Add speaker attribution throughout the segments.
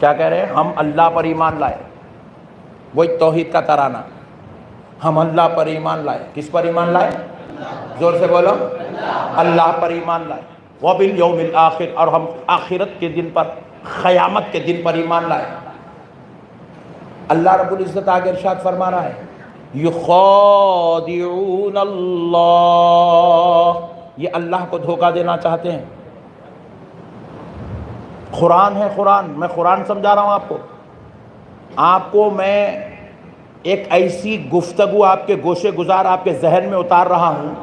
Speaker 1: کیا کہہ رہے ہیں؟ ہم اللہ پر ایمان لائے، وہی توحید کا ترانہ، ہم اللہ پر ایمان لائے۔ کس پر ایمان لائے؟ زور سے بولو، اللہ پر ایمان لائے، وبالیوم الآخر، اور ہم آخرت کے دن پر، قیامت کے دن پر ایمان لائے۔ اللہ رب العزت آگے ارشاد فرما رہا ہے یخادعون اللہ، یہ اللہ کو دھوکہ دینا چاہتے ہیں۔ قرآن ہے، قرآن، میں قرآن سمجھا رہا ہوں آپ کو میں ایک ایسی گفتگو آپ کے گوشے گزار آپ کے ذہن میں اتار رہا ہوں،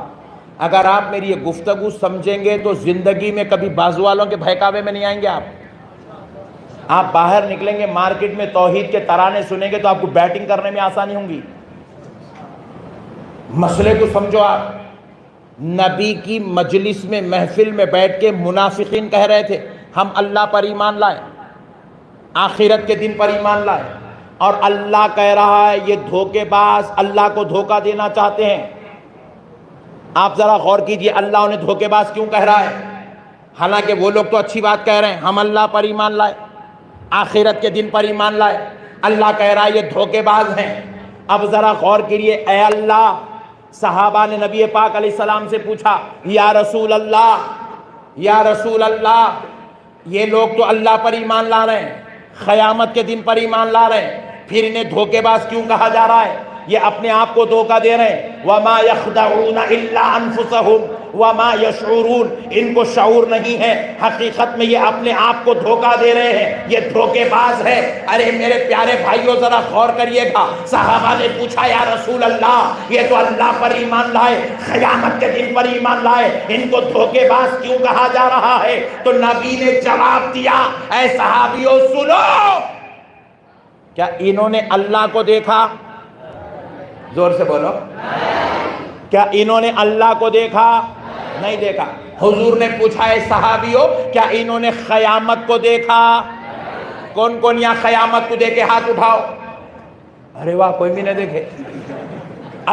Speaker 1: اگر آپ میری یہ گفتگو سمجھیں گے تو زندگی میں کبھی بازو والوں کے بہکاوے میں نہیں آئیں گے۔ آپ باہر نکلیں گے مارکیٹ میں توحید کے ترانے سنیں گے تو آپ کو بیٹنگ کرنے میں آسانی ہوں گی۔ مسئلے کو سمجھو آپ، نبی کی مجلس میں، محفل میں بیٹھ کے منافقین کہہ رہے تھے ہم اللہ پر ایمان لائے، آخرت کے دن پر ایمان لائے، اور اللہ کہہ رہا ہے یہ دھوکے باز اللہ کو دھوکہ دینا چاہتے ہیں۔ آپ ذرا غور کیجئے اللہ انہیں دھوکے باز کیوں کہہ رہا ہے؟ حالانکہ وہ لوگ تو اچھی بات کہہ رہے ہیں، ہم اللہ پر ایمان لائے، آخرت کے دن پر ایمان لائے، اللہ کہہ رہا ہے یہ دھوکے باز ہیں۔ اب ذرا غور کیجئے، اے اللہ، صحابہ نے نبی پاک علیہ السلام سے پوچھا یا رسول اللہ، یا رسول اللہ، یہ لوگ تو اللہ پر ایمان لا رہے ہیں، قیامت کے دن پر ایمان لا رہے ہیں، پھر انہیں دھوکے باز کیوں کہا جا رہا ہے؟ یہ اپنے آپ کو دھوکہ دے رہے ہیں۔ وَمَا يَخْدَعُونَ إِلَّا أَنفُسَهُمْ وَمَا يَشْعُرُونَ، ان کو شعور نہیں ہے، حقیقت میں یہ اپنے آپ کو دھوکہ دے رہے ہیں، یہ دھوکے باز ہے۔ ارے میرے پیارے بھائیوں ذرا غور کریے گا، صحابہ نے پوچھا یا رسول اللہ، یہ تو اللہ پر ایمان لائے، قیامت کے دن پر ایمان لائے، ان کو دھوکے باز کیوں کہا جا رہا ہے؟ تو نبی نے جواب دیا، اے صحابیوں سنو، کیا انہوں نے اللہ کو دیکھا؟ زور سے بولو، کیا انہوں نے اللہ کو دیکھا؟ نہیں دیکھا۔ حضور نے پوچھا اے صحابیوں کیا انہوں نے قیامت کو دیکھا؟ کون کون یہاں قیامت کو دیکھے ہاتھ اٹھاؤ۔ ارے واہ، کوئی بھی نہیں دیکھے۔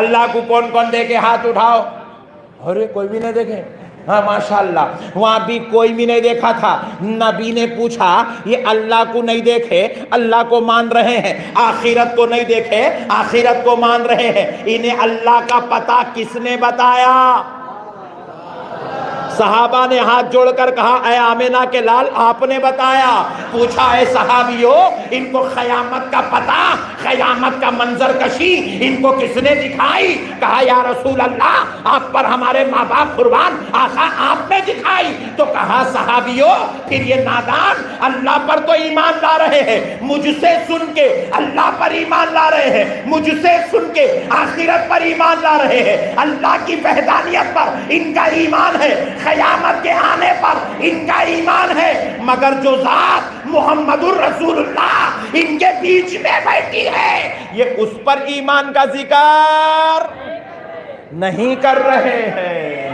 Speaker 1: اللہ کو کون کون دیکھے ہاتھ اٹھاؤ۔ ارے کوئی بھی نہیں دیکھے۔ ہاں ماشاءاللہ، وہاں بھی کوئی بھی نہیں دیکھا تھا۔ نبی نے پوچھا یہ اللہ کو نہیں دیکھے، اللہ کو مان رہے ہیں، آخرت کو نہیں دیکھے، آخرت کو مان رہے ہیں، انہیں اللہ کا پتہ کس نے بتایا؟ صحابہ نے ہاتھ جوڑ کر کہا اے آمنہ کے لال آپ نے بتایا۔ پوچھا اے صحابیوں ان کو قیامت کا پتہ، قیامت کا منظر کشی ان کو کس نے دکھائی؟ کہا یا رسول اللہ آپ پر ہمارے ماں باپ قربان، آقا آپ نے دکھائی۔ تو کہا صحابیوں پھر یہ نادان اللہ پر تو ایمان لا رہے ہیں، مجھ سے سن کے اللہ پر ایمان لا رہے ہیں، مجھ سے سن کے آخرت پر ایمان لا رہے ہیں، اللہ کی وحدانیت پر ان کا ایمان ہے، قیامت کے آنے پر ان کا ایمان ہے، مگر جو ذات محمد الرسول اللہ ان کے بیچ میں بیٹھی ہے یہ اس پر ایمان کا ذکر نہیں کر رہے ہیں۔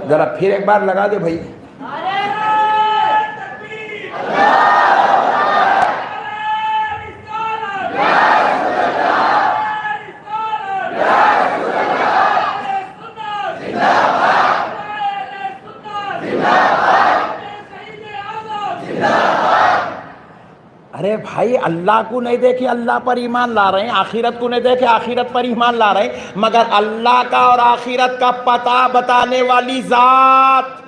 Speaker 1: ذرا پھر ایک بار لگا دے بھائی۔ ارے بھائی اللہ کو نہیں دیکھے اللہ پر ایمان لا رہے ہیں، آخرت کو نہیں دیکھے آخرت پر ایمان لا رہے ہیں، مگر اللہ کا اور آخرت کا پتہ بتانے والی ذات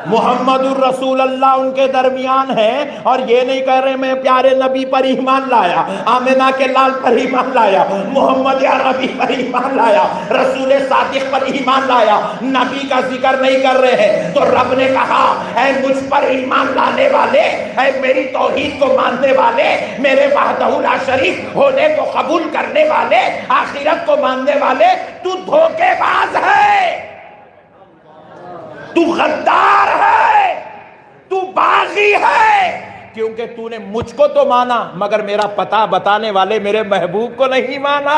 Speaker 1: محمد الرسول اللہ ان کے درمیان ہے، اور یہ نہیں کہہ رہے میں پیارے نبی پر ایمان لایا، آمنہ کے لال پر ایمان لایا، محمد عربی پر ایمان لایا، رسول صادق پر ایمان لایا، نبی کا ذکر نہیں کر رہے ہیں۔ تو رب نے کہا اے مجھ پر ایمان لانے والے، اے میری توحید کو ماننے والے، میرے وحدہ لا شریک ہونے کو قبول کرنے والے، آخرت کو ماننے والے، تو دھوکے باز ہے، تو غدار ہے، تو باغی ہے، کیونکہ تو نے مجھ کو تو مانا مگر میرا پتہ بتانے والے میرے محبوب کو نہیں مانا۔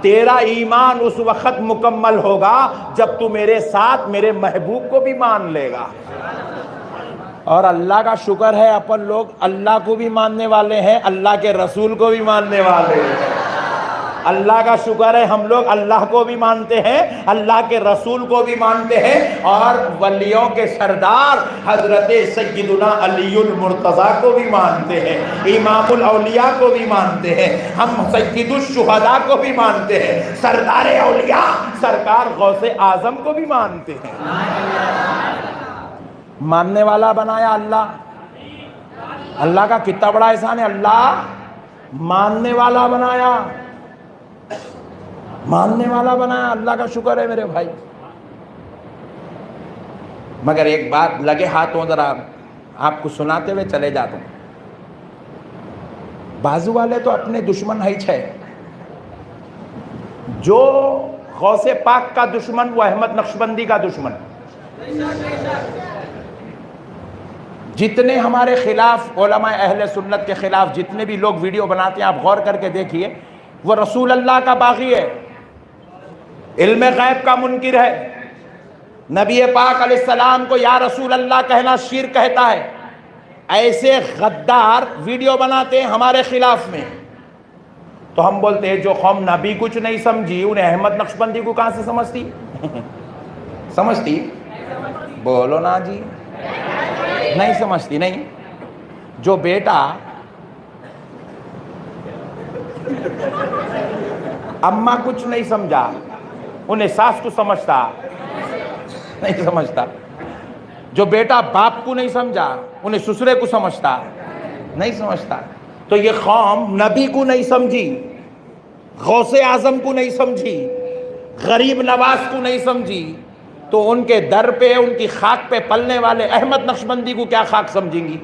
Speaker 1: تیرا ایمان اس وقت مکمل ہوگا جب تو میرے ساتھ میرے محبوب کو بھی مان لے گا۔ اور اللہ کا شکر ہے اپن لوگ اللہ کو بھی ماننے والے ہیں، اللہ کے رسول کو بھی ماننے والے ہیں۔ اللہ کا شکر ہے ہم لوگ اللہ کو بھی مانتے ہیں، اللہ کے رسول کو بھی مانتے ہیں، اور ولیوں کے سردار حضرت سیدنا علی المرتضیٰ کو بھی مانتے ہیں، امام الاولیاء کو بھی مانتے ہیں، ہم سید الشہداء کو بھی مانتے ہیں، سردار اولیاء سرکار غوث اعظم کو بھی مانتے ہیں۔ ماننے والا بنایا اللہ، اللہ کا کتنا بڑا احسان ہے، اللہ ماننے والا بنایا، ماننے والا بنایا، اللہ کا شکر ہے میرے بھائی۔ مگر ایک بات لگے ہاتھوں، ذرا آپ کو سناتے ہوئے چلے جاتا ہوں، بازو والے تو اپنے دشمن ہے چھے، جو غوث پاک کا دشمن وہ احمد نقشبندی کا دشمن، جتنے ہمارے خلاف علماء اہل سنت کے خلاف جتنے بھی لوگ ویڈیو بناتے ہیں، آپ غور کر کے دیکھیے، وہ رسول اللہ کا باغی ہے، علم غیب کا منکر ہے، نبی پاک علیہ السلام کو یا رسول اللہ کہنا شرک کہتا ہے۔ ایسے غدار ویڈیو بناتے ہیں ہمارے خلاف میں، تو ہم بولتے ہیں جو قوم نبی کچھ نہیں سمجھی انہیں احمد نقشبندی کو کہاں سے سمجھتی؟ سمجھتی؟ بولو نا جی، نہیں سمجھتی۔ نہیں، جو بیٹا اماں کچھ نہیں سمجھا انہیں ساس کو سمجھتا نہیں سمجھتا، جو بیٹا باپ کو نہیں سمجھا انہیں سسرے کو سمجھتا نہیں سمجھتا۔ تو یہ قوم نبی کو نہیں سمجھی، غوث اعظم کو نہیں سمجھی، غریب نواز کو نہیں سمجھی، تو ان کے در پہ ان کی خاک پہ پلنے والے احمد نقشبندی کو کیا خاک سمجھیں گی؟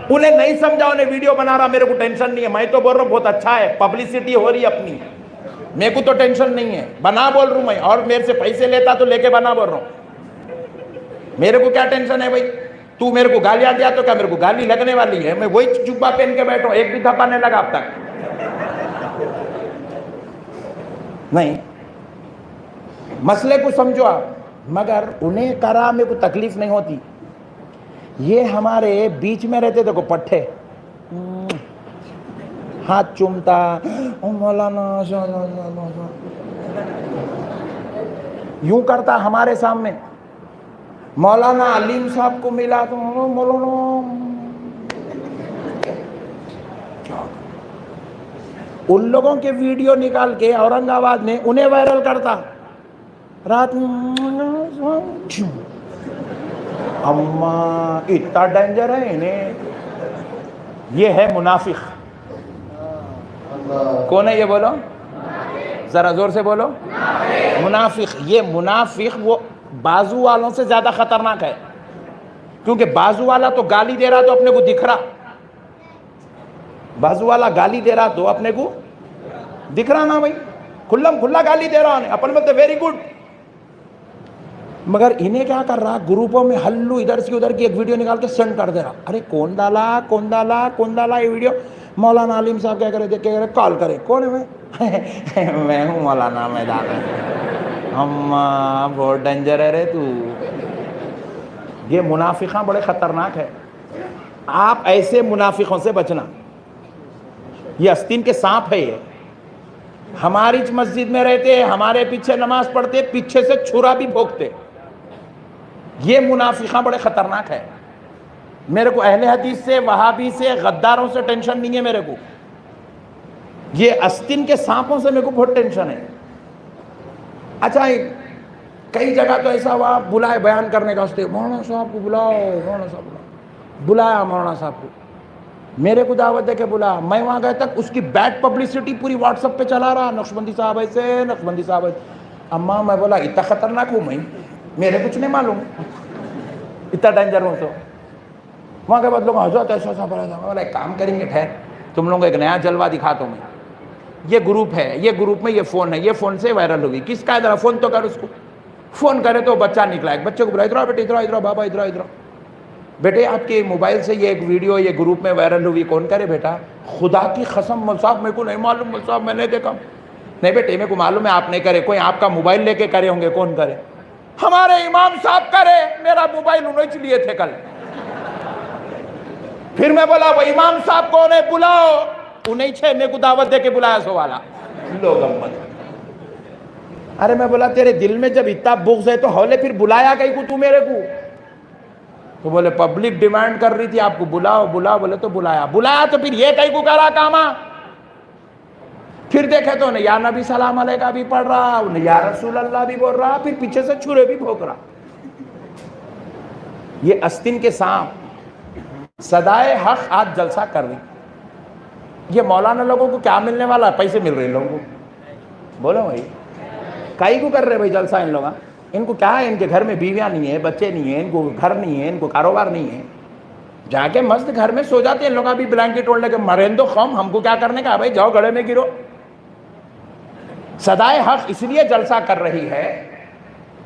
Speaker 1: انہیں نہیں سمجھا، انہیں ویڈیو بنا رہا، میرے کو ٹینشن نہیں ہے، میں تو بول رہا ہوں بہت اچھا ہے، پبلسٹی ہو رہی ہے اپنی، میرے کو تو ٹینشن نہیں ہے، بنا بول رہا ہوں میں، اور میرے سے پیسے لیتا تو لے کے بنا بول رہا ہوں، میرے کو کیا ٹینشن ہے بھائی؟ تو میرے کو گالیاں دیا تو کیا میرے کو گالی لگنے والی ہے؟ میں وہی جبہ پہن کے بیٹھا ہوں، ایک بھی دھپا نہیں لگا اب تک۔ نہیں، مسئلے کو سمجھو آپ، مگر انہیں کرا میں کوئی تکلیف نہیں ہوتی۔ یہ ہمارے بیچ میں رہتے تھے کو پٹھے، ہاتھ چومتا، مولانا یوں کرتا ہمارے سامنے، مولانا علیم صاحب کو ملا تو مولانا، ان لوگوں کے ویڈیو نکال کے اورنگ آباد میں انہیں وائرل کرتا، رات اماں اتنا ڈینجر ہے انہیں۔ یہ ہے منافق۔ کون ہے یہ؟ بولو ذرا زور سے بولو، منافق۔ یہ منافق وہ بازو والوں سے زیادہ خطرناک ہے، کیونکہ بازو والا تو گالی دے رہا تو اپنے کو دکھ رہا، بازو والا گالی دے رہا تو اپنے کو دکھ رہا نا بھائی، کھلم کھلا گالی دے رہا ہے، اپن بولتے ویری گڈ۔ مگر انہیں کیا کر رہا، گروپوں میں ہلو ادھر سے ادھر کی ایک ویڈیو نکال کے سینڈ کر دے رہا، ارے کون ڈالا یہ ویڈیو؟ مولانا علیم صاحب کیا کرے، دیکھ کے کال کرے، کون ہے میں ہوں مولانا، میں ڈالا اماں بہت ڈینجر ہے رے تو۔ یہ منافقاں بڑے خطرناک ہے، آپ ایسے منافقوں سے بچنا۔ یہ آستین کے سانپ ہے، یہ ہماری مسجد میں رہتے، ہمارے پیچھے نماز پڑھتے، پیچھے سے چھرا بھی بھونکتے۔ یہ منافقاں بڑے خطرناک ہے۔ میرے کو اہل حدیث سے، وہابی سے، غداروں سے ٹینشن نہیں ہے میرے کو، یہ آستین کے سانپوں سے میرے کو بہت ٹینشن ہے۔ اچھا کئی جگہ تو ایسا ہوا بلائے بیان کرنے کا واسطے، مولانا صاحب کو بلاؤ، مولانا صاحب بلایا، مولانا صاحب کو میرے کو دعوت دے کے بلا، میں وہاں گئے تک اس کی بیڈ پبلسٹی پوری واٹس ایپ پہ چلا رہا، نقشبندی صاحب ایسے، نقشبندی صاحب ایسے۔ اماں میں بولا اتنا خطرناک ہوں میں، میرے کچھ نہیں معلوم، اتنا ڈینجر ہوں تو وہاں کے بعد لوگ حضرت ایسا ایسا بولا، ایک کام کریں گے، ٹھہر تم لوگوں کو ایک نیا جلوہ دکھاتا ہوں میں۔ یہ گروپ ہے، یہ گروپ میں یہ فون ہے، یہ فون سے وائرل ہوگی، کس کا؟ ادھر فون تو کر اس کو، فون کرے تو بچہ نکلا، ایک بچے کو بلا، ادھر آ بیٹے، ادھر ادھر بابا، ادھر ادھر بیٹے، آپ کے موبائل سے یہ ایک ویڈیو یہ گروپ میں وائرل ہوئی، کون کرے بیٹا؟ خدا کی قسم مول صاحب میرے کو نہیں معلوم، مول صاحب میں نے دیکھا نہیں۔ بیٹے میرے کو معلوم ہے آپ نہیں کرے، کوئی آپ کا موبائل لے کے کرے ہوں گے، کون کرے؟ ہمارے امام صاحب کرے، میرا موبائل انہوں لیے تھے کل۔ پھر میں بولا وہ امام صاحب کون ہے، بلاؤ۔ انہیں چھے میرے کو دعوت دے کے بلایا سو والا لوگ امت. ارے میں بولا تیرے دل میں جب اتنا بغض ہے تو ہولے پھر بلایا کہیں کو تو میرے کو؟ تو بولے پبلک ڈیمانڈ کر رہی تھی آپ کو بلاؤ بلاؤ. بولے تو بلایا تو پھر یہ کہیں کو کرا کاما. پھر دیکھے تو انہیں یا نبی سلام علیکہ بھی پڑھ رہا, انہیں یا رسول اللہ بھی بول رہا, پھر پیچھے سے چھرے بھی بھوک رہا. یہ استن کے سانپ صدائے حق آج جلسہ کر رہی. یہ مولانا لوگوں کو کیا ملنے والا ہے؟ پیسے مل رہے ہیں لوگوں کو. بولو بھائی کائی کو کر رہے بھائی جلسہ ان لوگاں؟ ان کو کیا ہے؟ ان کے گھر میں بیویاں نہیں ہیں, بچے نہیں ہیں, ان کو گھر نہیں ہے, ان کو کاروبار نہیں ہے. جا کے مست گھر میں سو جاتے ہیں ان لوگ. ابھی بلینکٹ اوڑھ لے کے مرین دو قوم, ہم کو کیا کرنے کا بھائی, جاؤ گڑھے میں گرو. صدائے حق اس لیے جلسہ کر رہی ہے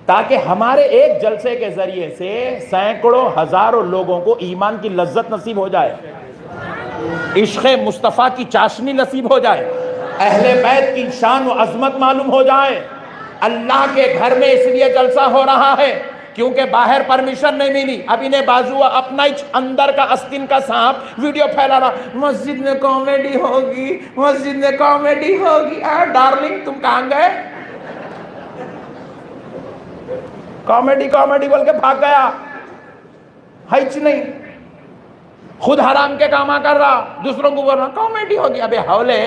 Speaker 1: تاکہ ہمارے ایک جلسے کے ذریعے سے سینکڑوں ہزاروں لوگوں کو ایمان کی لذت نصیب ہو جائے, عشق مصطفیٰ کی چاشنی نصیب ہو جائے, اہل بیت کی شان و عظمت معلوم ہو جائے. اللہ کے گھر میں اس لیے جلسہ ہو رہا ہے کیونکہ باہر پرمیشن نہیں ملی. اب انہیں بازو اپنا ہی اندر کا استن کا سانپ ویڈیو پھیلا رہا, مسجد میں کامیڈی ہوگی, مسجد میں کامیڈی ہوگی. ڈارلنگ تم کہاں گئے؟ کامیڈی کامیڈی بول کے بھاگ گیا. ہچ نہیں, خود حرام کے کاما کر رہا, دوسروں کو بول رہا کامیڈی ہوگی. ابے حولے,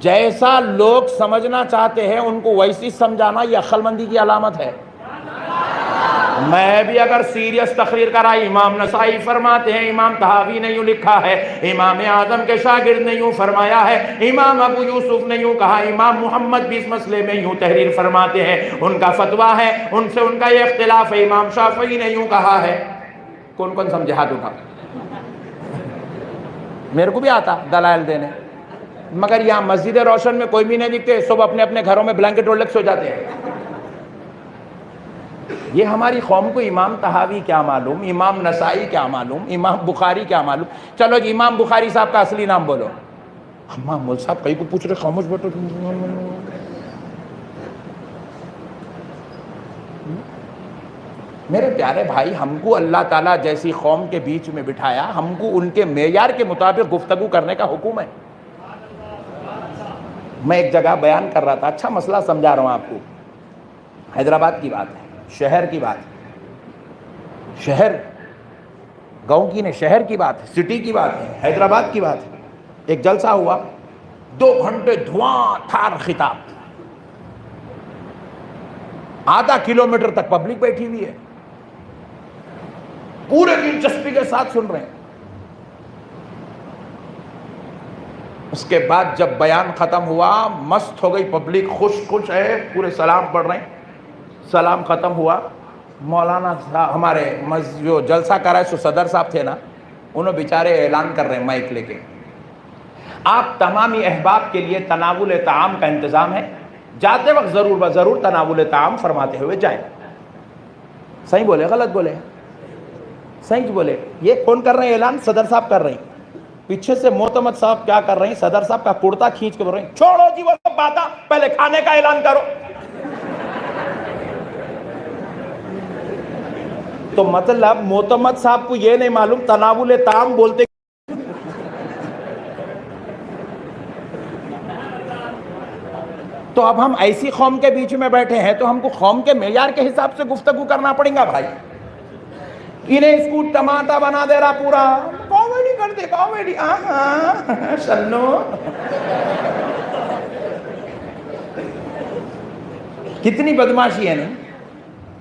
Speaker 1: جیسا لوگ سمجھنا چاہتے ہیں ان کو ویسی سمجھانا یہ عقل مندی کی علامت ہے. میں بھی اگر سیریس تقریر کرا, امام نسائی فرماتے ہیں, امام طحاوی نے یوں لکھا ہے, امام اعظم کے شاگرد نے یوں فرمایا ہے, امام ابو یوسف نے یوں کہا, امام محمد بھی اس مسئلے میں یوں تحریر فرماتے ہیں, ان کا فتویٰ ہے, ان سے ان کا یہ اختلاف ہے. امام شافعی نے یوں کہا ہے. کون کون سمجھے ہاتھ اٹھا؟ میرے کو بھی آتا دلائل دینے, مگر یہاں مسجد روشن میں کوئی بھی نہیں دکھتے, سب اپنے اپنے گھروں میں بلینکٹ اوڑھ کے سو جاتے ہیں. یہ ہماری قوم کو امام طحاوی کیا معلوم, امام نسائی کیا معلوم, امام بخاری کیا معلوم. چلو جی امام بخاری صاحب کا اصلی نام بولو. امام مول صاحب کئی کو پوچھ رہے, خاموش بیٹھو. میرے پیارے بھائی, ہم کو اللہ تعالیٰ جیسی قوم کے بیچ میں بٹھایا, ہم کو ان کے معیار کے مطابق گفتگو کرنے کا حکم ہے. میں ایک جگہ بیان کر رہا تھا, اچھا مسئلہ سمجھا رہا ہوں آپ کو. حیدرآباد کی بات ہے, شہر کی بات ہے, شہر گاؤں کی نہیں, شہر کی بات ہے, سٹی کی بات ہے, حیدرآباد کی بات ہے. ایک جلسہ ہوا, 2 گھنٹے دھواں تھار خطاب, آدھا کلومیٹر تک پبلک بیٹھی ہوئی ہے, پورے دلچسپی کے ساتھ سن رہے ہیں. اس کے بعد جب بیان ختم ہوا, مست ہو گئی پبلک, خوش ہے, پورے سلام پڑھ رہے ہیں. سلام ختم ہوا, مولانا صاحب ہمارے جو جلسہ کر رہے سو صدر صاحب تھے نا, انہوں بیچارے اعلان کر رہے ہیں مائک لے کے, آپ تمامی احباب کے لیے تناول طعام کا انتظام ہے, جاتے وقت ضرور تناول طعام فرماتے ہوئے جائیں. صحیح بولے غلط بولے؟ صحیح بولے. یہ کون کر رہے ہیں اعلان؟ صدر صاحب کر رہے ہیں. پیچھے سے معتمد صاحب کیا کر رہے ہیں, صدر صاحب کا کرتا کھینچ کے بول رہے ہیں, چھوڑو جی وہ سب باتاں, پہلے کھانے کا اعلان کرو. تو مطلب معتمد صاحب کو یہ نہیں معلوم تناول طعام بولتے. تو اب ہم ایسی قوم کے بیچ میں بیٹھے ہیں تو ہم کو قوم کے معیار کے حساب سے گفتگو کرنا پڑے گا بھائی. انہیں اس کو ٹماٹا بنا دے رہا, پورا کامیڈی کرتے, کامیڈی سنو. کتنی بدماشی ہے نہیں.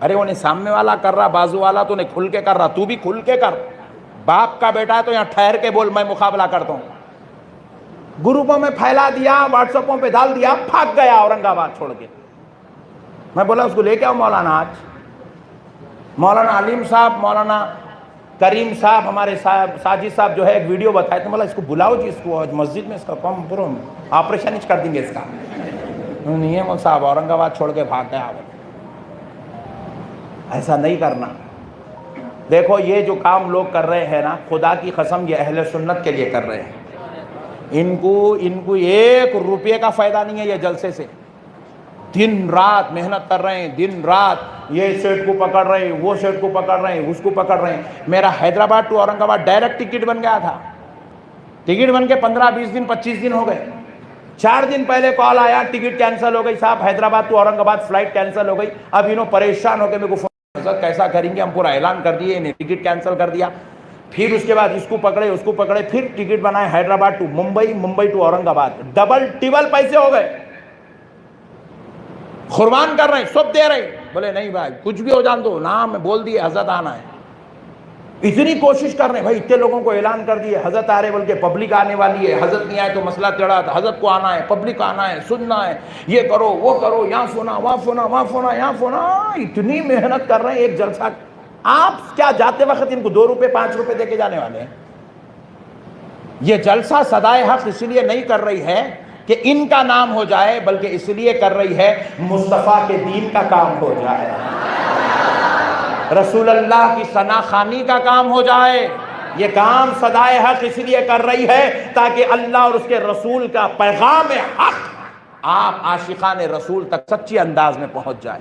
Speaker 1: ارے انہیں سامنے والا کر رہا, بازو والا تو انہیں کھل کے کر رہا, تو بھی کھل کے کر. باپ کا بیٹا ہے تو یہاں ٹھہر کے بول, میں مقابلہ کرتا ہوں. گروپوں میں پھیلا دیا, واٹس ایپوں پہ ڈال دیا, بھاگ گیا اورنگ آباد چھوڑ کے. میں بولا اس کو لے کے آؤ مولانا. آج مولانا علیم صاحب, مولانا کریم صاحب, ہمارے صاحب ساجد صاحب جو ہے ایک ویڈیو بتائے تو بولا اس کو بلاؤ جی, اس کو آج مسجد میں اس کا کام پورا آپریشن ہی کر دیں گے اس کا. نہیں ہے مول صاحب, اورنگ آباد چھوڑ کے بھاگ گیا. ایسا نہیں کرنا. دیکھو یہ جو کام لوگ کر رہے ہیں نا, خدا کی قسم یہ اہل سنت کے لیے کر رہے ہیں. ان کو 1 روپے کا فائدہ نہیں ہے یہ جلسے سے. دن رات محنت کر رہے ہیں, دن رات یہ سیٹ کو پکڑ رہے ہیں, وہ سیٹ کو پکڑ رہے ہیں, اس کو پکڑ رہے ہیں. میرا حیدرآباد ٹو اورنگ آباد ڈائریکٹ ٹکٹ بن گیا تھا. ٹکٹ بن کے 15-20 دن 25 دن ہو گئے. 4 دن پہلے کال آیا ٹکٹ کینسل ہو گئی صاحب, حیدرآباد تو اورنگ آباد فلائٹ کینسل ہو گئی. اب انہوں پریشان ہو کے میرے کو فون, کیسا کریں گے, ہم پورا اعلان کر دیے, انہیں ٹکٹ کینسل کر دیا. پھر اس کے بعد اس کو پکڑے, پھر ٹکٹ بنائے حیدرآباد ٹو ممبئی, ممبئی ٹو اورنگ آباد. ڈبل ٹیبل پیسے ہو گئے. قربان کر رہے ہیں, سب دے رہے ہیں. بولے نہیں بھائی کچھ بھی ہو جان دو, نام بول دیے حضرت آنا ہے. اتنی کوشش کر رہے ہیں بھائی, اتنے لوگوں کو اعلان کر دیے حضرت آ رہے, بول کے پبلک آنے والی ہے, حضرت نہیں آئے تو مسئلہ ٹیڑھا تھا, حضرت کو آنا ہے, پبلک آنا ہے, سننا ہے, یہ کرو وہ کرو, یہاں فونا وہاں فونا, وہاں فونا یہاں فونا. اتنی محنت کر رہے ہیں ایک جلسہ. آپ کیا جاتے وقت ان کو 2 روپے 5 روپے دے کے جانے والے ہیں؟ یہ جلسہ صدائے حق اس لیے نہیں کر رہی ہے کہ ان کا نام ہو جائے, بلکہ اس لیے کر رہی ہے مصطفیٰ کے دین کا کام ہو جائے, رسول اللہ کی ثنا خوانی کا کام ہو جائے. یہ کام صدائے حق اس لیے کر رہی ہے تاکہ اللہ اور اس کے رسول کا پیغام حق آپ عاشقان رسول تک سچی انداز میں پہنچ جائے.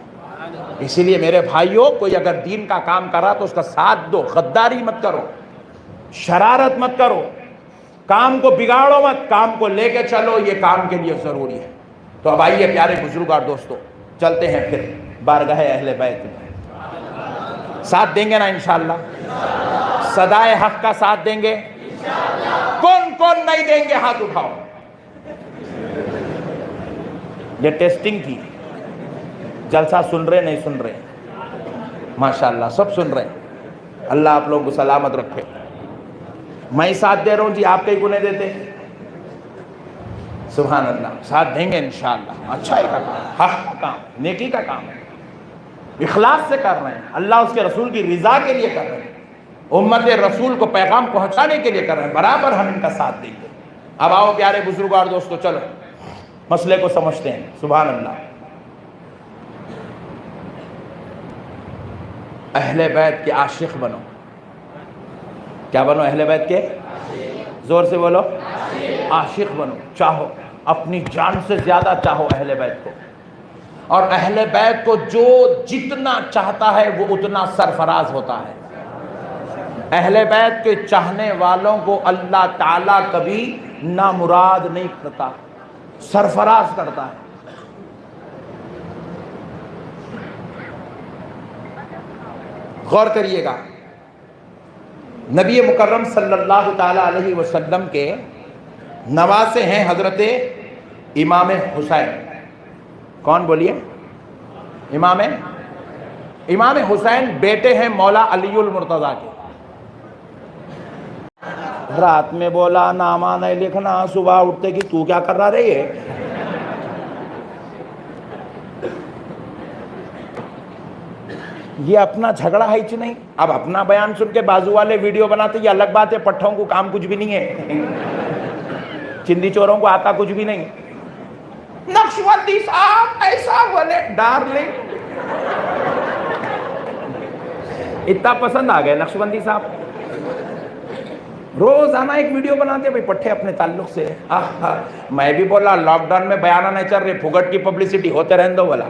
Speaker 1: اس لیے میرے بھائیوں, کوئی اگر دین کا کام کرا تو اس کا ساتھ دو, غداری مت کرو, شرارت مت کرو, کام کو بگاڑو مت, کام کو لے کے چلو, یہ کام کے لیے ضروری ہے. تو اب آئیے پیارے بزرگ اور دوستو, چلتے ہیں پھر بارگاہ اہل بیت میں. ساتھ دیں گے نا انشاءاللہ؟ صدائے حق کا ساتھ دیں گے؟ کون کون نہیں دیں گے ہاتھ اٹھاؤ. یہ ٹیسٹنگ کی, جلسہ سن رہے نہیں سن رہے؟ ماشاءاللہ سب سن رہے ہیں. اللہ آپ لوگ کو سلامت رکھے. میں ساتھ دے رہا ہوں جی, آپ کئی کو نہیں دیتے؟ سبحان اللہ, ساتھ دیں گے انشاءاللہ. اچھائی کا کام, حق کا کام, نیکی کا کام ہے, اخلاص سے کر رہے ہیں, اللہ اس کے رسول کی رضا کے لیے کر رہے ہیں, امت رسول کو پیغام پہنچانے کے لیے کر رہے ہیں, برابر ہم ان کا ساتھ دیں گے. اب آؤ پیارے بزرگ اور دوستو, چلو مسئلے کو سمجھتے ہیں. سبحان اللہ. اہل بیت کے عاشق بنو. کیا بنو؟ اہل بیت کے, زور سے بولو, عاشق بنو. چاہو, اپنی جان سے زیادہ چاہو اہل بیت کو, اور اہل بیت کو جو جتنا چاہتا ہے وہ اتنا سرفراز ہوتا ہے. اہل بیت کے چاہنے والوں کو اللہ تعالیٰ کبھی نامراد نہیں کرتا, سرفراز کرتا ہے. غور کریے گا, نبی مکرم صلی اللہ تعالی علیہ وسلم کے نواسے ہیں حضرت امام حسین. کون بولیے؟ امام حسین بیٹے ہیں مولا علی المرتضیٰ کے. رات میں بولا نامہ نہیں لکھنا, صبح اٹھتے کہ تو کیا کر رہا رہی ہے؟ یہ اپنا جھگڑا ہے نہیں. اب اپنا بیان سن کے بازو والے ویڈیو بناتے, یہ الگ بات ہے. پٹھوں کو کام کچھ بھی نہیں ہے, چندی چوروں کو آتا کچھ بھی نہیں. نقشبندی صاحب ایسا بولے, ڈارلنگ اتنا پسند آ گئے نقشبندی صاحب, روزانہ ایک ویڈیو بناتے بھائی پٹھے اپنے تعلق سے. میں بھی بولا لاک ڈاؤن میں بیانہ نہیں چل رہے, پھگٹ کی پبلسٹی ہوتے رہن دو. بولا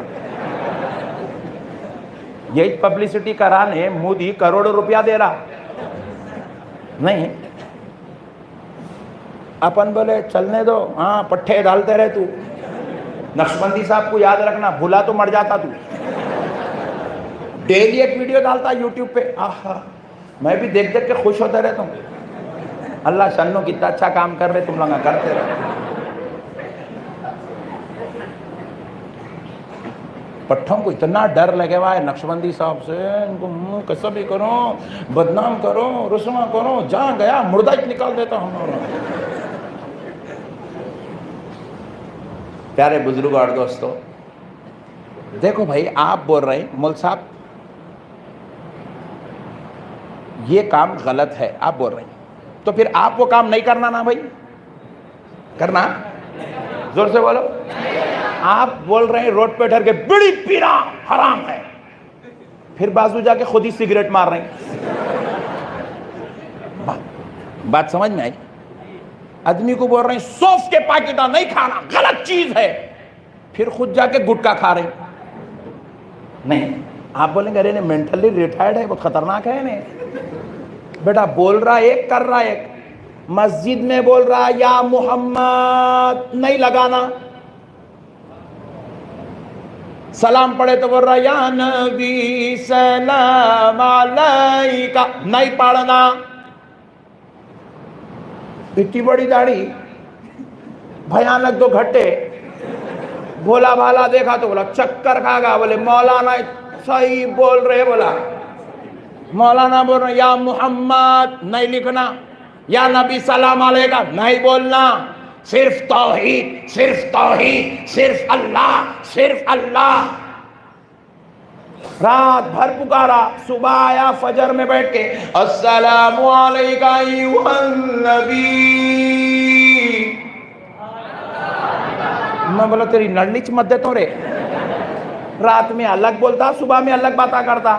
Speaker 1: یہی پبلسٹی کرانے مودی کروڑوں روپیہ دے رہا نہیں. اپن بولے چلنے دو, ہاں پٹھے ڈالتے رہے. تو نقشبندی صاحب کو یاد رکھنا, بھولا تو مر جاتا. تو ڈیلی ایک ویڈیو ڈالتا یوٹیوب پہ, میں بھی دیکھ دیکھ کے خوش ہوتا رہتا ہوں. اللہ شنو کتنا اچھا کام کر رہے, تم لوگ کرتے رہے. پٹھوں کو اتنا ڈر لگے ہوا ہے نقشبندی صاحب سے, ان کو منہ کیسا بھی کرو, بدنام کرو, رسوا کرو, جہاں گیا مردہ نکال دیتا ہوں. پیارے بزرگ اور دوستو, دیکھو بھائی, آپ بول رہے ہیں مول صاحب یہ کام غلط ہے, آپ بول رہے ہیں, تو پھر آپ وہ کام نہیں کرنا نا بھائی, کرنا. زور سے بولو. آپ بول رہے ہیں روڈ پہ ڈر کے بڑی پینا حرام ہے, پھر بازو جا کے خود ہی سگریٹ مار رہے ہیں. بات سمجھ میں آئی؟ آدمی کو بول رہے ہیں سوف کے پاکیٹہ نہیں کھانا, غلط چیز ہے, پھر خود جا کے گٹکا کھا رہے ہیں. نہیں, آپ بولیں گے ارے مینٹلی ریٹائرڈ ہے, بہت خطرناک ہے. نہیں بیٹا, بول رہا ایک کر رہا ایک. مسجد میں بول رہا یا محمد نہیں لگانا، سلام پڑھے تو بول رہا یا نبی سلام علیکہ نہیں پڑھنا. اتنی بڑی داڑھی، بھیانک دو گھٹے، بھولا بھالا دیکھا تو بولا چکر کھا گا. بولے مولانا صحیح بول رہے، بولا مولانا بول رہے یا محمد نہیں لکھنا، یا نبی سلام علیکہ نہیں بولنا، صرف توحید، صرف توحید، صرف اللہ، صرف اللہ. رات بھر پکارا، صبح آیا فجر میں بیٹھ کے السلام علیکہ ایھا النبی. میں بولا تیری لڑنی چ مت دے تو رے، رات میں الگ بولتا صبح میں الگ باتاں کرتا.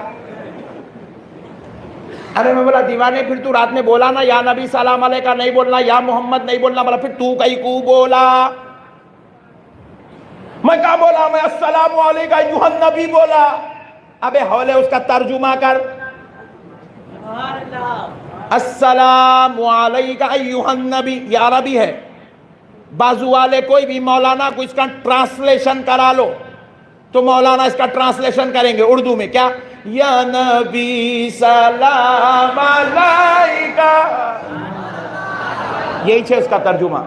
Speaker 1: ارے میں بولا دیوانے پھر تو رات میں بولا نا یا نبی سلام علیکہ نہیں بولنا، یا محمد نہیں بولنا. بولا پھر تو کئی کو بولا؟ میں کہا بولا، میں السلام علیکہ ایھا النبی بولا. ابے حولے اس کا ترجمہ کر، السلام علیکہ ایھا النبی یہ عربی ہے. بازو والے کوئی بھی مولانا کو اس کا ٹرانسلیشن کرا لو تو مولانا اس کا ٹرانسلیشن کریں گے اردو میں. کیا؟ یا نبی سلام علیکہ، یہی چھے اس کا ترجمہ.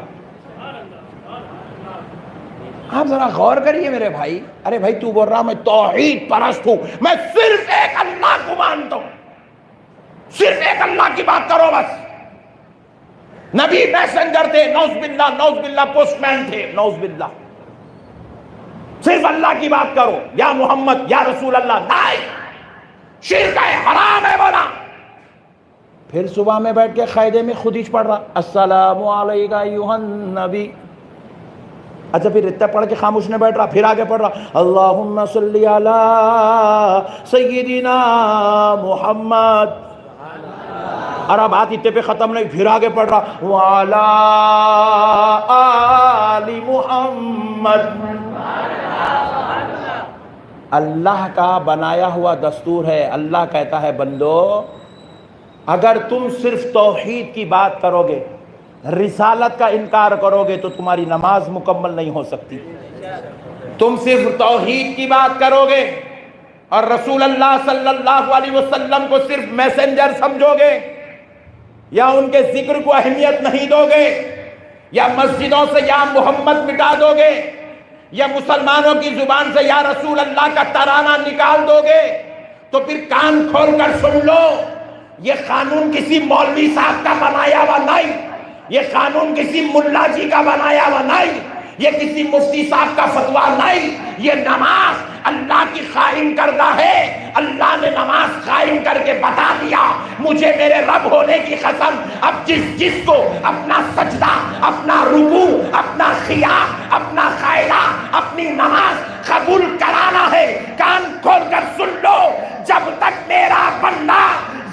Speaker 1: آپ ذرا غور کریے میرے بھائی. ارے بھائی تو بول رہا میں توحید پرست ہوں، میں صرف ایک اللہ کو مانتا ہوں، صرف ایک اللہ کی بات کرو بس. نبی میسنجر تھے، نعوذ باللہ، نعوذ باللہ پوسٹ مین تھے، نعوذ باللہ. صرف اللہ کی بات کرو، یا محمد یا رسول اللہ نہیں، شرک ہے، حرام ہے بولا. پھر صبح میں بیٹھ کے قاعدے میں خود ہی پڑھ رہا السلام علیکہ ایھا النبی. اچھا پھر اتنا پڑھ کے خاموش نے بیٹھ رہا، پھر آگے پڑھ رہا اللہم صلی علی سیدنا محمد. اور اب بات اتنے پہ ختم نہیں، پھر آگے پڑھ رہا وعلی آل محمد. اللہ کا بنایا ہوا دستور ہے. اللہ کہتا ہے بندو اگر تم صرف توحید کی بات کرو گے، رسالت کا انکار کرو گے تو تمہاری نماز مکمل نہیں ہو سکتی. تم صرف توحید کی بات کرو گے اور رسول اللہ صلی اللہ علیہ وسلم کو صرف میسنجر سمجھو گے، یا ان کے ذکر کو اہمیت نہیں دو گے، یا مسجدوں سے یا محمد مٹا دو گے، یا مسلمانوں کی زبان سے یا رسول اللہ کا ترانہ نکال دو گے، تو پھر کان کھول کر سن لو، یہ قانون کسی مولوی صاحب کا بنایا ہوا نہیں، یہ قانون کسی ملا جی کا بنایا ہوا نہیں، یہ کسی مفتی صاحب کا فتویٰ نہیں. یہ نماز اللہ کی قائم کردہ ہے. اللہ نے نماز قائم کر کے بتا دیا مجھے میرے رب ہونے کی قسم اب جس کو اپنا سجدہ، اپنا رکوع، اپنا قیام، اپنا قائلہ، اپنی نماز قبول کرانا ہے، کان کھول کر سن لو. جب تک میرا بندہ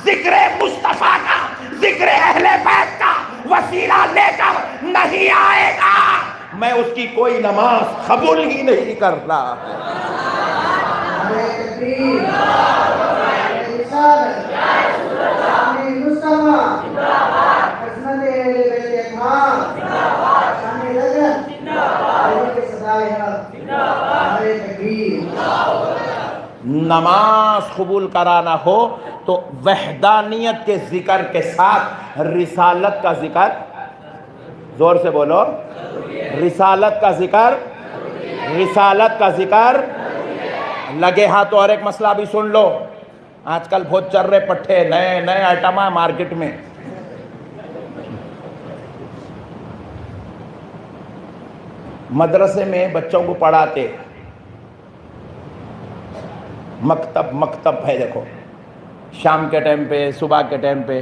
Speaker 1: ذکر مصطفیٰ کا، ذکر اہل بیت کا وسیلہ لے کر نہیں آئے گا، میں اس کی کوئی نماز قبول ہی نہیں کرتا. نماز قبول کرانا ہو تو وحدانیت کے ذکر کے ساتھ رسالت کا ذکر، زور سے بولو، رسالت کا ذکر، رسالت کا ذکر. لگے ہاں تو اور ایک مسئلہ بھی سن لو. آج کل بہت چل رہے پٹھے، نئے نئے آئٹم ہیں مارکیٹ میں. مدرسے میں بچوں کو پڑھاتے، مکتب ہے دیکھو، شام کے ٹائم پہ، صبح کے ٹائم پہ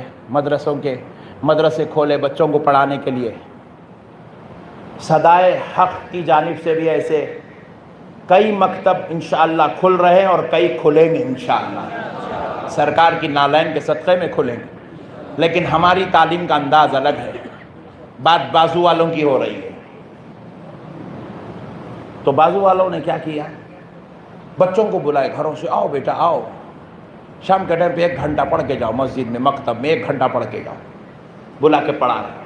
Speaker 1: مدرسے کھولے بچوں کو پڑھانے کے لیے. صدائے حق کی جانب سے بھی ایسے کئی مکتب انشاءاللہ کھل رہے ہیں اور کئی کھلیں گے انشاءاللہ، سرکار کی نالین کے صدقے میں کھلیں گے. لیکن ہماری تعلیم کا انداز الگ ہے، بات بازو والوں کی ہو رہی ہے. تو بازو والوں نے کیا کیا؟ بچوں کو بلائے گھروں سے، آؤ بیٹا آؤ، شام کے ٹائم پہ 1 گھنٹہ پڑھ کے جاؤ، مسجد میں مکتب میں 1 گھنٹہ پڑھ کے جاؤ. بلا کے پڑھا رہے.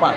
Speaker 1: 5।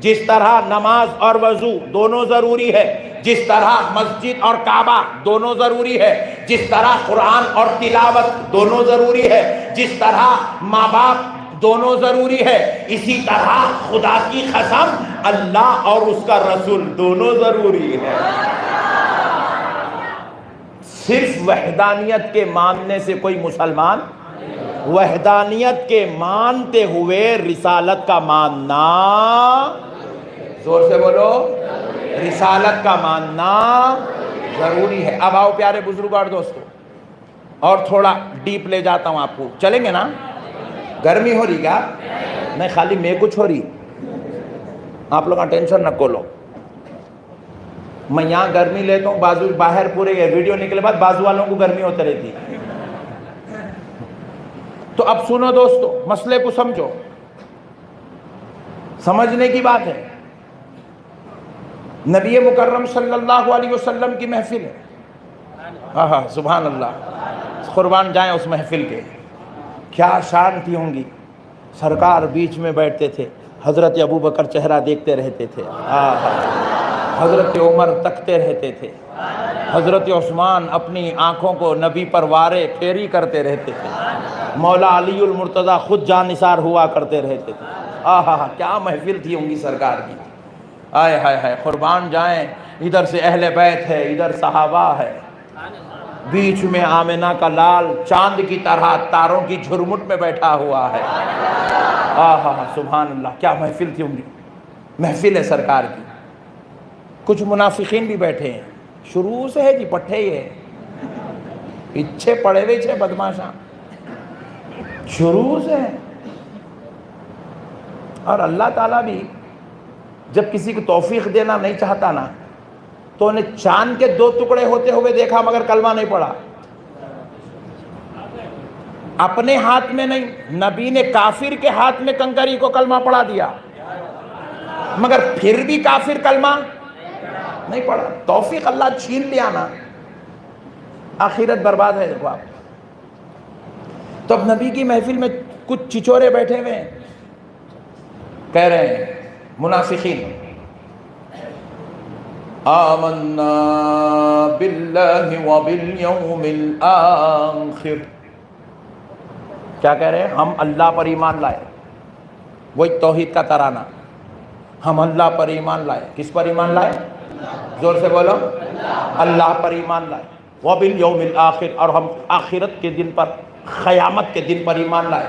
Speaker 1: جس طرح نماز اور وضو دونوں ضروری ہے، جس طرح مسجد اور کعبہ دونوں ضروری ہے، جس طرح قرآن اور تلاوت دونوں ضروری ہے، جس طرح ماں باپ دونوں ضروری ہے، اسی طرح خدا کی قسم اللہ اور اس کا رسول دونوں ضروری ہے۔ صرف وحدانیت کے ماننے سے کوئی مسلمان، وحدانیت کے مانتے ہوئے رسالت کا ماننا، زور سے بولو، رسالت کا ماننا ضروری ہے۔ اب آؤ پیارے بزرگوں اور دوستو، اور تھوڑا ڈیپ لے جاتا ہوں آپ کو، چلیں گے نا؟ گرمی ہو رہی کیا؟ نہیں، خالی میں کچھ ہو رہی، آپ لوگ ٹینشن نہ کولو۔ میں یہاں گرمی لیتا ہوں، بازو باہر پورے ویڈیو نکلے بعد بازو والوں کو گرمی ہوتے رہتی۔ تو اب سنو دوستو، مسئلے کو سمجھو، سمجھنے کی بات ہے۔ نبی مکرم صلی اللہ علیہ وسلم کی محفل ہے، ہاں سبحان اللہ، قربان جائیں اس محفل کے، کیا شان تھی ہوں گی۔ سرکار بیچ میں بیٹھتے تھے، حضرت ابوبکر چہرہ دیکھتے رہتے تھے، حضرت عمر تکتے رہتے تھے، حضرت عثمان اپنی آنکھوں کو نبی پر وارے پھیری کرتے رہتے تھے، مولا علی المرتضیٰ خود جانثار ہوا کرتے رہتے تھے۔ کیا محفل تھی ہوں گی سرکار کی، آئے ہائے ہائے، قربان جائیں۔ ادھر سے اہل بیت ہے، ادھر صحابہ ہے، بیچ میں آمنہ کا لال چاند کی طرح تاروں کی جھرمٹ میں بیٹھا ہوا ہے۔ سبحان اللہ، کیا محفل تھی ہوں گی، محفل ہے سرکار کی۔ کچھ منافقین بھی بیٹھے ہیں، شروع سے ہے جی پٹھے ہی ہے، پیچھے پڑے ہوئے چھے بدماشاں، شروع سے ہے۔ اور اللہ تعالیٰ بھی جب کسی کو توفیق دینا نہیں چاہتا نا، تو انہیں چاند کے 2 ٹکڑے ہوتے ہوئے دیکھا مگر کلمہ نہیں پڑھا۔ اپنے ہاتھ میں نہیں، نبی نے کافر کے ہاتھ میں کنکری کو کلمہ پڑھا دیا، مگر پھر بھی کافر کلمہ نہیں پڑھا۔ توفیق اللہ چھین لیا نا، آخرت برباد ہے۔ دیکھو آپ، تو اب نبی کی محفل میں کچھ چچورے بیٹھے ہوئے ہیں، کہہ رہے ہیں منافقین، آمنا باللہ وبالیوم الآخر، کیا کہہ رہے ہیں؟ ہم اللہ پر ایمان لائے، وہی توحید کا ترانہ، ہم اللہ پر ایمان لائے۔ کس پر ایمان لائے؟ زور سے بولو، اللہ پر ایمان لائے، وبالیوم الآخر، اور ہم آخرت کے دن پر، قیامت کے دن پر ایمان لائے۔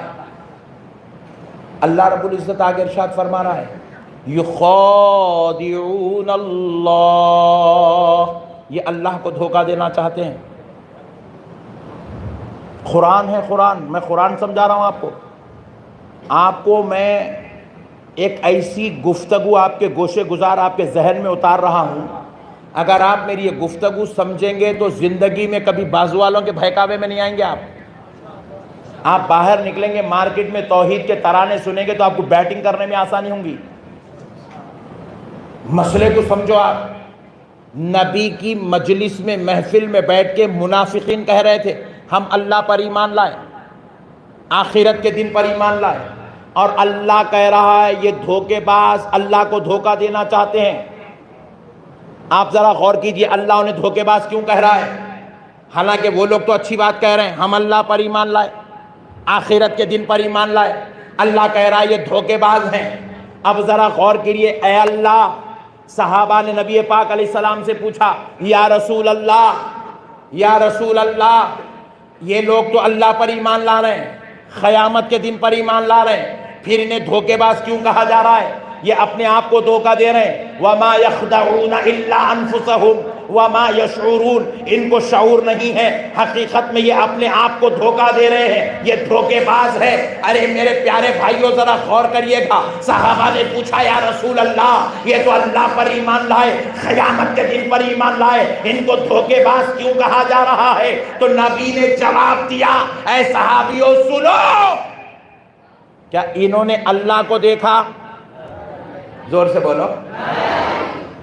Speaker 1: اللہ رب العزت آگے ارشاد فرما رہا ہے، یخادعون اللہ، یہ اللہ کو دھوکہ دینا چاہتے ہیں۔ قرآن ہے، قرآن، میں قرآن سمجھا رہا ہوں آپ کو میں ایک ایسی گفتگو آپ کے گوشے گزار آپ کے ذہن میں اتار رہا ہوں، اگر آپ میری یہ گفتگو سمجھیں گے تو زندگی میں کبھی بازو والوں کے بہکاوے میں نہیں آئیں گے۔ آپ باہر نکلیں گے مارکیٹ میں، توحید کے ترانے سنیں گے تو آپ کو بیٹنگ کرنے میں آسانی ہوں گی۔ مسئلے کو سمجھو آپ، نبی کی مجلس میں، محفل میں بیٹھ کے منافقین کہہ رہے تھے ہم اللہ پر ایمان لائے، آخرت کے دن پر ایمان لائے، اور اللہ کہہ رہا ہے یہ دھوکے باز اللہ کو دھوکہ دینا چاہتے ہیں۔ آپ ذرا غور کیجئے، اللہ انہیں دھوکے باز کیوں کہہ رہا ہے؟ حالانکہ وہ لوگ تو اچھی بات کہہ رہے ہیں، ہم اللہ پر ایمان لائے، آخرت کے دن پر ایمان لائے، اللہ کہہ رہا ہے یہ دھوکے باز ہیں۔ اب ذرا غور کیجئے، اے اللہ، صحابہ نے نبی پاک علیہ السلام سے پوچھا، یا رسول اللہ، یا رسول اللہ، یہ لوگ تو اللہ پر ایمان لا رہے ہیں، قیامت کے دن پر ایمان لا رہے ہیں، پھر انہیں دھوکے باز کیوں کہا جا رہا ہے؟ یہ اپنے آپ کو دھوکہ دے رہے ہیں۔ وَمَا يَخْدَعُونَ إِلَّا أَنفُسَهُمْ وَمَا يَشْعُرُونَ، ان کو شعور نہیں ہے، حقیقت میں یہ اپنے آپ کو دھوکہ دے رہے ہیں، یہ دھوکے باز ہے۔ ارے میرے پیارے بھائیوں، ذرا غور کریے گا، صحابہ نے پوچھا یا رسول اللہ، یہ تو اللہ پر ایمان لائے، قیامت کے دن پر ایمان لائے، ان کو دھوکے باز کیوں کہا جا رہا ہے؟ تو نبی نے جواب دیا، اے صحابیوں سنو، کیا انہوں نے اللہ کو دیکھا؟ زور سے بولو،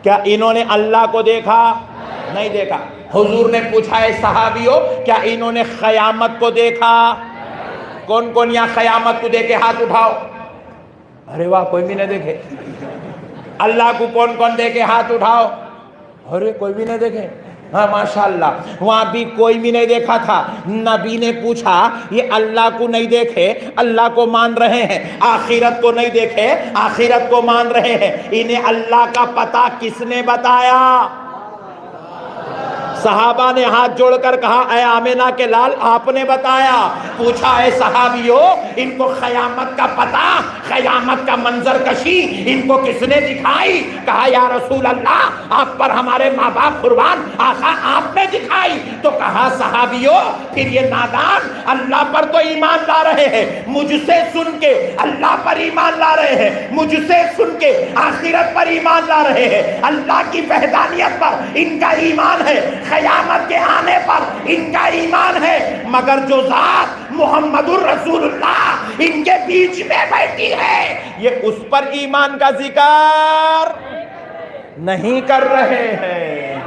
Speaker 1: کیا انہوں نے اللہ کو دیکھا؟ نہیں دیکھا۔ حضور نے پوچھا ہے صحابیوں، کیا انہوں نے قیامت کو دیکھا؟ کون کون یہاں قیامت کو دیکھے؟ ہاتھ اٹھاؤ۔ ارے واہ، کوئی بھی نہ دیکھے، اللہ کو کون کون دیکھے؟ ہاتھ اٹھاؤ. ارے کوئی بھی نہیں دیکھے. ہاں ماشاءاللہ. وہاں بھی کوئی بھی نہیں دیکھا تھا. نبی نے پوچھا یہ اللہ کو نہیں دیکھے، اللہ کو مان رہے ہیں، آخرت کو نہیں دیکھے، آخرت کو مان رہے ہیں، انہیں اللہ کا پتہ کس نے بتایا؟ صحابہ نے ہاتھ جوڑ کر کہا اے آمنہ کے لال آپ نے بتایا. پوچھا اے صحابیو ان کو قیامت کا پتہ، قیامت کا منظر کشی ان کو کس نے دکھائی؟ کہا یا رسول اللہ آپ پر ہمارے ماں باپ قربان، آقا آپ نے دکھائی. تو کہا صحابیو پھر یہ نادان اللہ پر تو ایمان لا رہے ہیں، مجھ سے سن کے اللہ پر ایمان لا رہے ہیں، مجھ سے سن کے آخرت پر ایمان لا رہے ہیں، اللہ کی وحدانیت پر ان کا ایمان ہے، قیامت کے آنے پر ان کا ایمان ہے، مگر جو ذات محمد الرسول اللہ ان کے بیچ میں بیٹھی ہے یہ اس پر ایمان کا ذکر نہیں کر رہے ہیں.